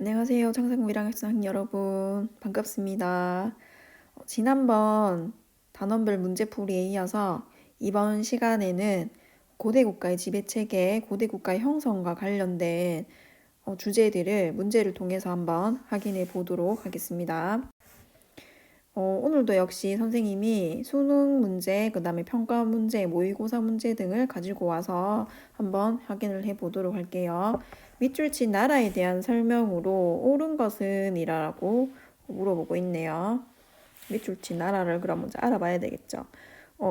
안녕하세요. 창세공 1학년 학생 여러분. 반갑습니다. 지난번 단원별 문제풀이에 이어서 이번 시간에는 고대국가의 지배체계, 고대국가의 형성과 관련된 주제들을 문제를 통해서 한번 확인해 보도록 하겠습니다. 오늘도 역시 선생님이 수능 문제, 그 다음에 평가 문제, 모의고사 문제 등을 가지고 와서 한번 확인을 해 보도록 할게요. 밑줄 친 나라에 대한 설명으로 옳은 것은 이라고 물어보고 있네요. 밑줄 친 나라를 그럼 먼저 알아봐야 되겠죠.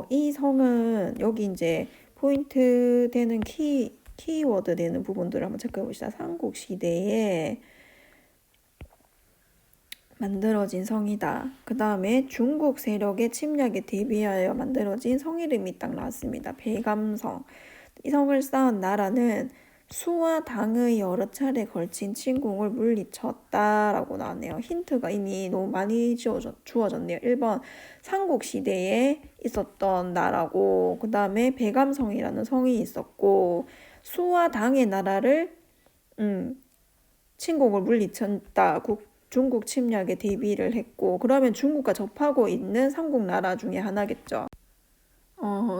이 성은 여기 이제 포인트 되는 키워드 되는 부분들을 한번 체크해 봅시다. 삼국시대에 만들어진 성이다. 그 다음에 중국 세력의 침략에 대비하여 만들어진 성 이름이 딱 나왔습니다. 배감성. 이 성을 쌓은 나라는 수와 당의 여러 차례 걸친 침공을 물리쳤다라고 나왔네요. 힌트가 이미 너무 많이 주어졌네요. 1번 삼국시대에 있었던 나라고, 그 다음에 배감성이라는 성이 있었고, 수와 당의 나라를 침공을 물리쳤다. 중국 침략에 대비를 했고, 그러면 중국과 접하고 있는 삼국나라 중에 하나겠죠.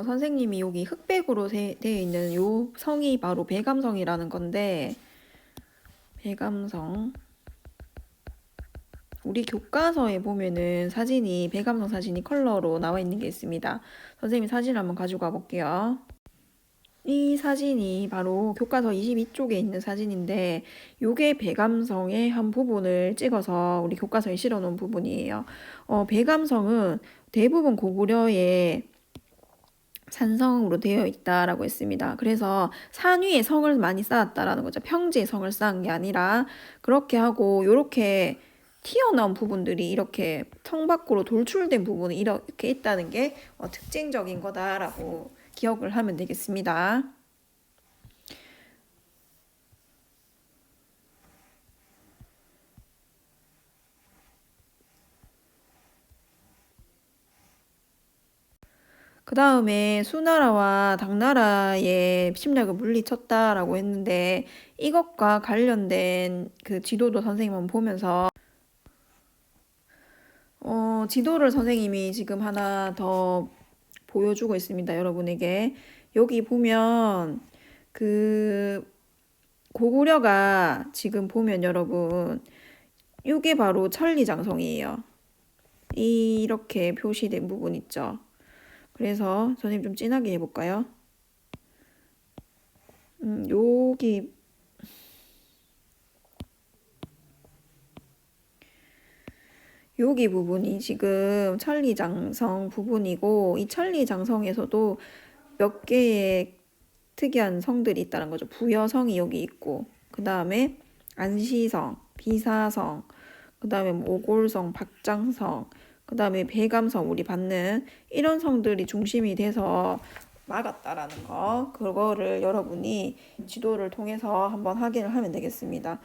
선생님이 여기 흑백으로 되어 있는 요 성이 바로 배감성이라는 건데, 배감성. 우리 교과서에 보면은 배감성 사진이 컬러로 나와 있는 게 있습니다. 선생님이 사진을 한번 가지고 가볼게요. 이 사진이 바로 교과서 22쪽에 있는 사진인데, 요게 배감성의 한 부분을 찍어서 우리 교과서에 실어 놓은 부분이에요. 배감성은 대부분 고구려의 산성으로 되어 있다라고 했습니다. 그래서 산 위에 성을 많이 쌓았다라는 거죠. 평지에 성을 쌓은 게 아니라 그렇게 하고 요렇게 튀어나온 부분들이 이렇게 성 밖으로 돌출된 부분이 이렇게 있다는 게 특징적인 거다라고 기억을 하면 되겠습니다. 그 다음에 수나라와 당나라의 침략을 물리쳤다라고 했는데 이것과 관련된 그 지도도 선생님 한번 보면서 지도를 선생님이 지금 하나 더 보여주고 있습니다. 여러분에게. 여기 보면 그 고구려가 지금 보면 여러분 이게 바로 천리장성이에요. 이렇게 표시된 부분 있죠. 그래서 선생님 좀 진하게 해볼까요? 여기 부분이 지금 천리장성 부분이고, 이 천리장성에서도 몇 개의 특이한 성들이 있다는 거죠. 부여성이 여기 있고, 그 다음에 안시성, 비사성, 그 다음에 오골성, 박장성, 그 다음에 배감성, 우리 받는 이런 성들이 중심이 돼서 막았다라는 거, 그거를 여러분이 지도를 통해서 한번 확인을 하면 되겠습니다.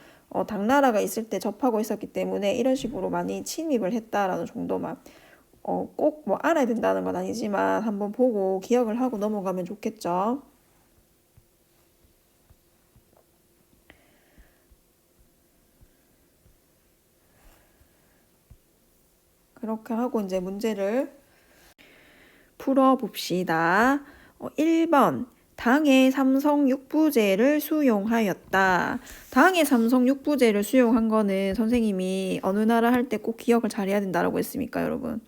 당나라가 있을 때 접하고 있었기 때문에 이런 식으로 많이 침입을 했다라는 정도만 꼭 뭐 알아야 된다는 건 아니지만 한번 보고 기억을 하고 넘어가면 좋겠죠. 그렇게 하고 이제 문제를 풀어봅시다. 1번 당의 삼성 육부제를 수용하였다. 당의 삼성 육부제를 수용한 거는 선생님이 어느 나라 할 때 꼭 기억을 잘해야 된다라고 했습니까, 여러분?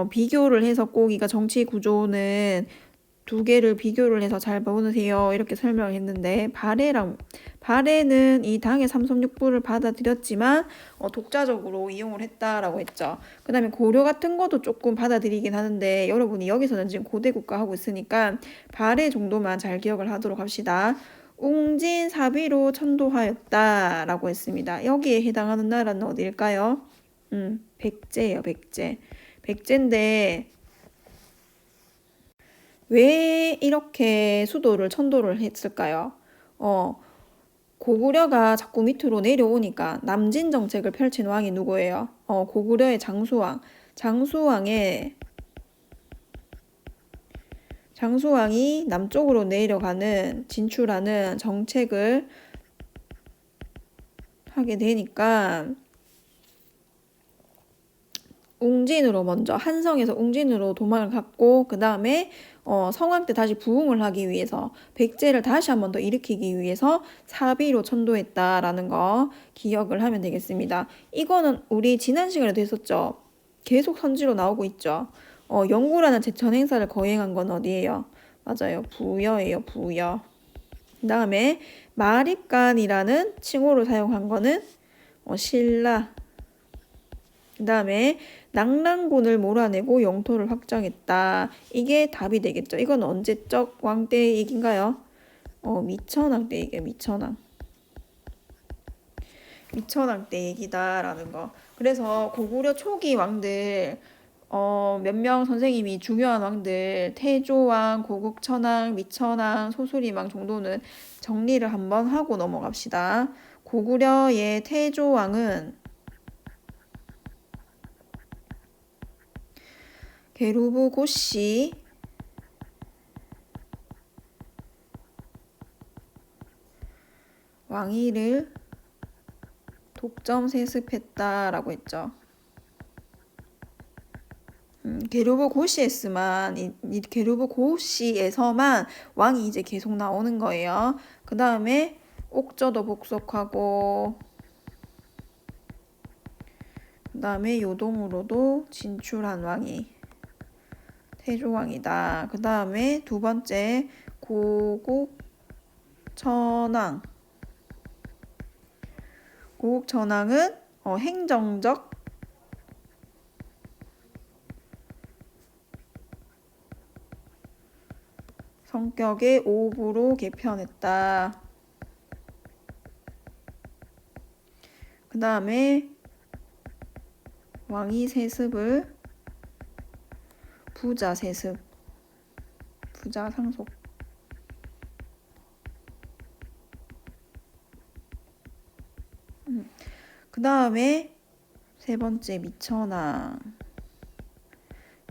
비교를 해서 꼭 이가 정치 구조는 두 개를 비교를 해서 잘 보세요. 이렇게 설명을 했는데 발해는 이 당의 삼성육부를 받아들였지만 독자적으로 이용을 했다라고 했죠. 그 다음에 고려 같은 것도 조금 받아들이긴 하는데 여러분이 여기서는 지금 고대국가 하고 있으니까 발해 정도만 잘 기억을 하도록 합시다. 웅진 사비로 천도하였다라고 했습니다. 여기에 해당하는 나라는 어디일까요? 백제예요, 백제. 백제인데 왜 이렇게 수도를 천도를 했을까요? 고구려가 자꾸 밑으로 내려오니까 남진 정책을 펼친 왕이 누구예요? 고구려의 장수왕. 장수왕이 남쪽으로 진출하는 정책을 하게 되니까 웅진으로 먼저 한성에서 웅진으로 도망을 갔고 그 다음에 성왕 때 다시 부흥을 하기 위해서 백제를 다시 한 번 더 일으키기 위해서 사비로 천도했다라는 거 기억을 하면 되겠습니다. 이거는 우리 지난 시간에도 했었죠. 계속 선지로 나오고 있죠. 영구라는 제천 행사를 거행한 건 어디예요? 맞아요. 부여예요. 부여. 그 다음에 마립간이라는 칭호를 사용한 거는 신라. 그 다음에 낙랑군을 몰아내고 영토를 확장했다. 이게 답이 되겠죠. 이건 언제적 왕 때 얘기인가요? 미천왕 때 얘기예요. 미천왕. 미천왕 때 얘기다라는 거. 그래서 고구려 초기 왕들 몇 명 선생님이 중요한 왕들 태조왕, 고국천왕, 미천왕, 소수리왕 정도는 정리를 한번 하고 넘어갑시다. 고구려의 태조왕은 게루브 고씨 왕위를 독점 세습했다라고 했죠. 게루브 고시에서만 이 게루브 고시에서만 왕이 이제 계속 나오는 거예요. 그 다음에 옥저도 복속하고 그 다음에 요동으로도 진출한 왕이 태조왕이다. 그 다음에 두 번째 고국천왕. 고국천왕은 행정적 성격의 오부로 개편했다. 그 다음에 왕위 세습을 부자 세습, 부자 상속. 그 다음에 세 번째 미천왕.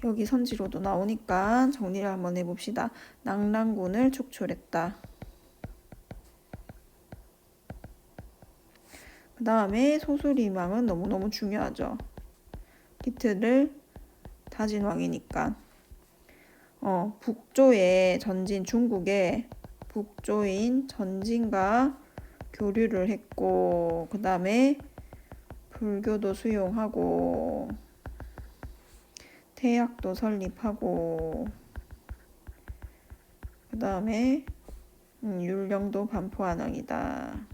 여기 선지로도 나오니까 정리를 한번 해봅시다. 낙랑군을 축출했다. 그 다음에 소수리왕은 너무너무 중요하죠. 기틀을 다진 왕이니까. 북조의 전진, 중국의 북조인 전진과 교류를 했고, 그 다음에 불교도 수용하고, 태약도 설립하고, 그 다음에 율령도 반포한 왕이다.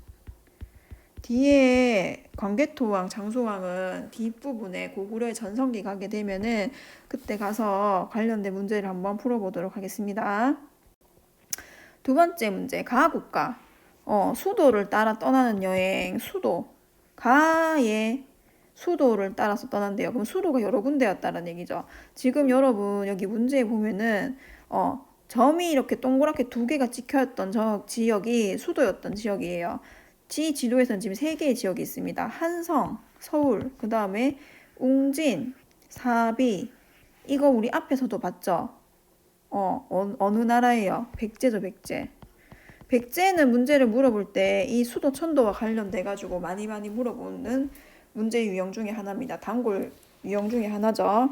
뒤에 광개토왕, 장수왕은 뒷부분에 고구려의 전성기 가게 되면은 그때 가서 관련된 문제를 한번 풀어보도록 하겠습니다. 두 번째 문제, 가국가. 수도를 따라 떠나는 여행, 수도. 가의 수도를 따라서 떠난대요. 그럼 수도가 여러 군데였다는 얘기죠. 지금 여러분 여기 문제에 보면은 점이 이렇게 동그랗게 두 개가 찍혀있던 저 지역이 수도였던 지역이에요. 지도에서는 지금 세 개의 지역이 있습니다. 한성, 서울, 그 다음에 웅진, 사비. 이거 우리 앞에서도 봤죠? 어느 나라예요? 백제죠, 백제. 백제는 문제를 물어볼 때 이 수도 천도와 관련돼 가지고 많이 물어보는 문제 유형 중에 하나입니다. 단골 유형 중에 하나죠.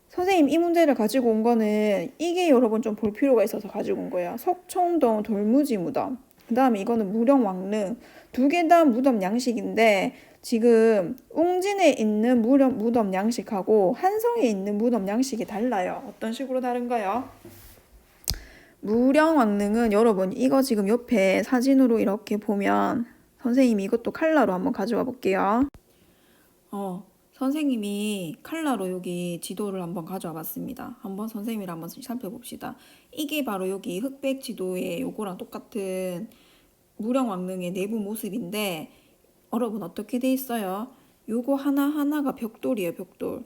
선생님 이 문제를 가지고 온 거는 이게 여러분 좀 볼 필요가 있어서 가지고 온 거예요. 석촌동 돌무지 무덤. 그 다음에 이거는 무령왕릉. 두 개 다 무덤 양식인데 지금 웅진에 있는 무덤 양식하고 한성에 있는 무덤 양식이 달라요. 어떤 식으로 다른가요? 무령왕릉은 여러분 이거 지금 옆에 사진으로 이렇게 보면 선생님이 이것도 칼라로 한번 가져와 볼게요. 선생님이 칼라로 여기 지도를 한번 가져와 봤습니다. 한번 선생님이랑 한번 살펴봅시다. 이게 바로 여기 흑백 지도에 요거랑 똑같은 무령왕릉의 내부 모습인데 여러분 어떻게 돼 있어요? 요거 하나하나가 벽돌이에요. 벽돌.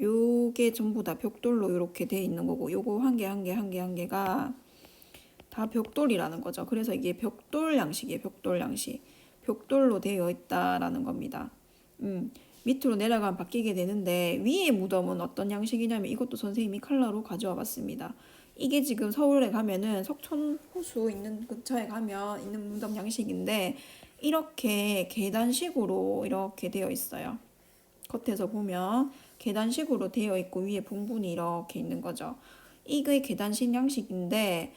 요게 전부 다 벽돌로 이렇게 돼 있는 거고 요거 한 개가 다 벽돌이라는 거죠. 그래서 이게 벽돌 양식이에요. 벽돌 양식. 벽돌로 되어 있다라는 겁니다. 밑으로 내려가면 바뀌게 되는데 위에 무덤은 어떤 양식이냐면 이것도 선생님이 칼라로 가져와 봤습니다. 이게 지금 서울에 가면은 석촌 호수 있는 근처에 가면 있는 무덤 양식인데 이렇게 계단식으로 이렇게 되어 있어요. 겉에서 보면 계단식으로 되어 있고 위에 봉분이 이렇게 있는 거죠. 이게 계단식 양식인데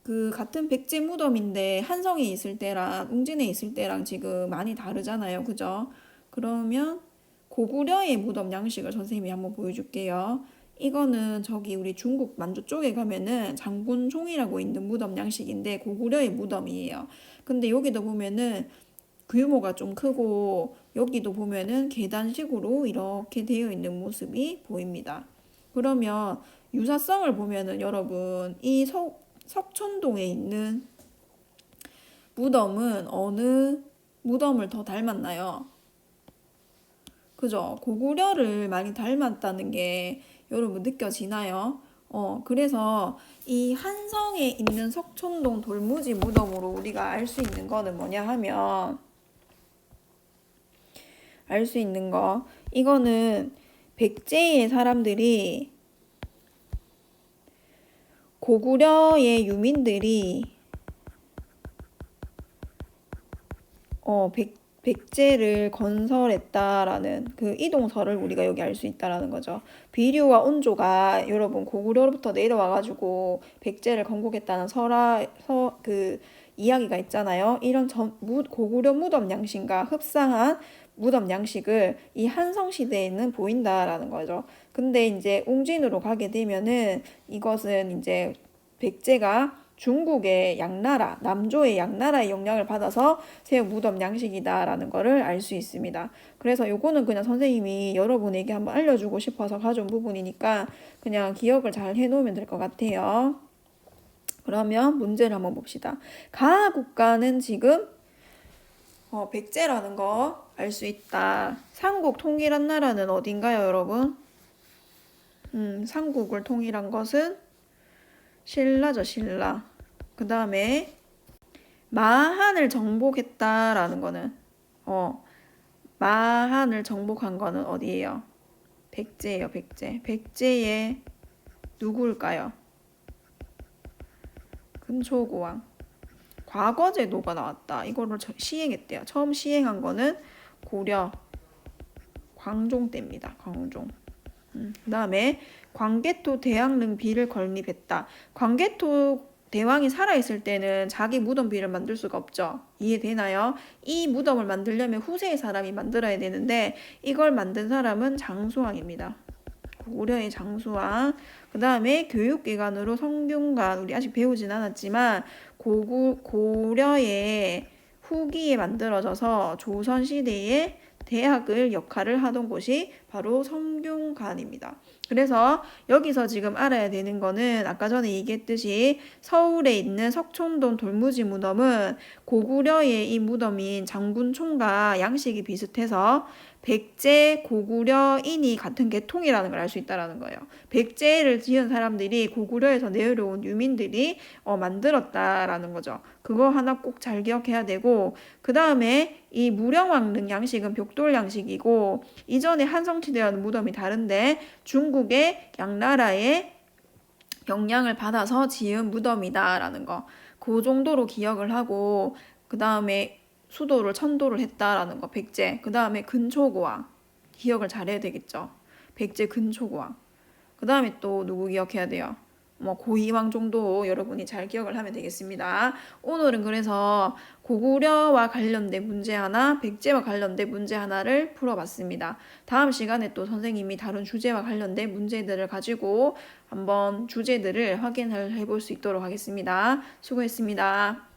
그 같은 백제 무덤인데 한성에 있을 때랑 웅진에 있을 때랑 지금 많이 다르잖아요. 그죠? 그러면 고구려의 무덤 양식을 선생님이 한번 보여줄게요. 이거는 저기 우리 중국 만주 쪽에 가면은 장군총이라고 있는 무덤 양식인데 고구려의 무덤이에요. 근데 여기도 보면은 규모가 좀 크고 여기도 보면은 계단식으로 이렇게 되어 있는 모습이 보입니다. 그러면 유사성을 보면은 여러분 이 석촌동에 있는 무덤은 어느 무덤을 더 닮았나요? 그죠? 고구려를 많이 닮았다는 게 여러분 느껴지나요? 그래서 이 한성에 있는 석촌동 돌무지 무덤으로 우리가 알 수 있는 거는 뭐냐 하면 알 수 있는 거 이거는 백제의 사람들이 고구려의 유민들이 백제를 건설했다라는 그 이동설을 우리가 여기 알 수 있다라는 거죠. 비류와 온조가 여러분 고구려로부터 내려와가지고 백제를 건국했다는 그 이야기가 있잖아요. 이런 고구려 무덤 양식과 흡사한 무덤 양식을 이 한성 시대에는 보인다라는 거죠. 근데 이제 웅진으로 가게 되면은 이것은 이제 백제가 중국의 양나라, 남조의 양나라의 영향을 받아서 세운 무덤 양식이다라는 거를 알 수 있습니다. 그래서 요거는 그냥 선생님이 여러분에게 한번 알려주고 싶어서 가져온 부분이니까 그냥 기억을 잘 해놓으면 될 것 같아요. 그러면 문제를 한번 봅시다. 가하 국가는 지금 백제라는 거 알 수 있다. 삼국 통일한 나라는 어딘가요, 여러분? 삼국을 통일한 것은 신라죠, 신라. 그 다음에 마한을 정복했다라는 거는 마한을 정복한 거는 어디예요? 백제예요, 백제. 백제의 누구일까요? 근초고왕. 과거제도가 나왔다. 이거를 시행했대요. 처음 시행한 거는 고려 광종 때입니다. 광종. 그 다음에 광개토 대왕릉 비를 건립했다. 광개토 대왕이 살아있을 때는 자기 무덤 비를 만들 수가 없죠. 이해되나요? 이 무덤을 만들려면 후세의 사람이 만들어야 되는데 이걸 만든 사람은 장수왕입니다. 고려의 장수왕. 그 다음에 교육기관으로 성균관, 우리 아직 배우진 않았지만 고려의 후기에 만들어져서 조선시대에 대학을 역할을 하던 곳이 바로 성균관입니다. 그래서 여기서 지금 알아야 되는 거는 아까 전에 얘기했듯이 서울에 있는 석촌동 돌무지 무덤은 고구려의 이 무덤인 장군총과 양식이 비슷해서 백제, 고구려인이 같은 계통이라는 걸 알 수 있다는 거예요. 백제를 지은 사람들이 고구려에서 내려온 유민들이 만들었다라는 거죠. 그거 하나 꼭 잘 기억해야 되고 그 다음에 이 무령왕릉 양식은 벽돌 양식이고 이전에 한성시대와는 무덤이 다른데 중국의 양나라의 영향을 받아서 지은 무덤이다라는 거. 그 정도로 기억을 하고 그 다음에 수도를 천도를 했다라는 거. 백제. 그 다음에 근초고왕. 기억을 잘해야 되겠죠. 백제 근초고왕. 그 다음에 또 누구 기억해야 돼요? 고이왕 정도 여러분이 잘 기억을 하면 되겠습니다. 오늘은 그래서 고구려와 관련된 문제 하나, 백제와 관련된 문제 하나를 풀어봤습니다. 다음 시간에 또 선생님이 다른 주제와 관련된 문제들을 가지고 한번 주제들을 확인을 해볼 수 있도록 하겠습니다. 수고했습니다.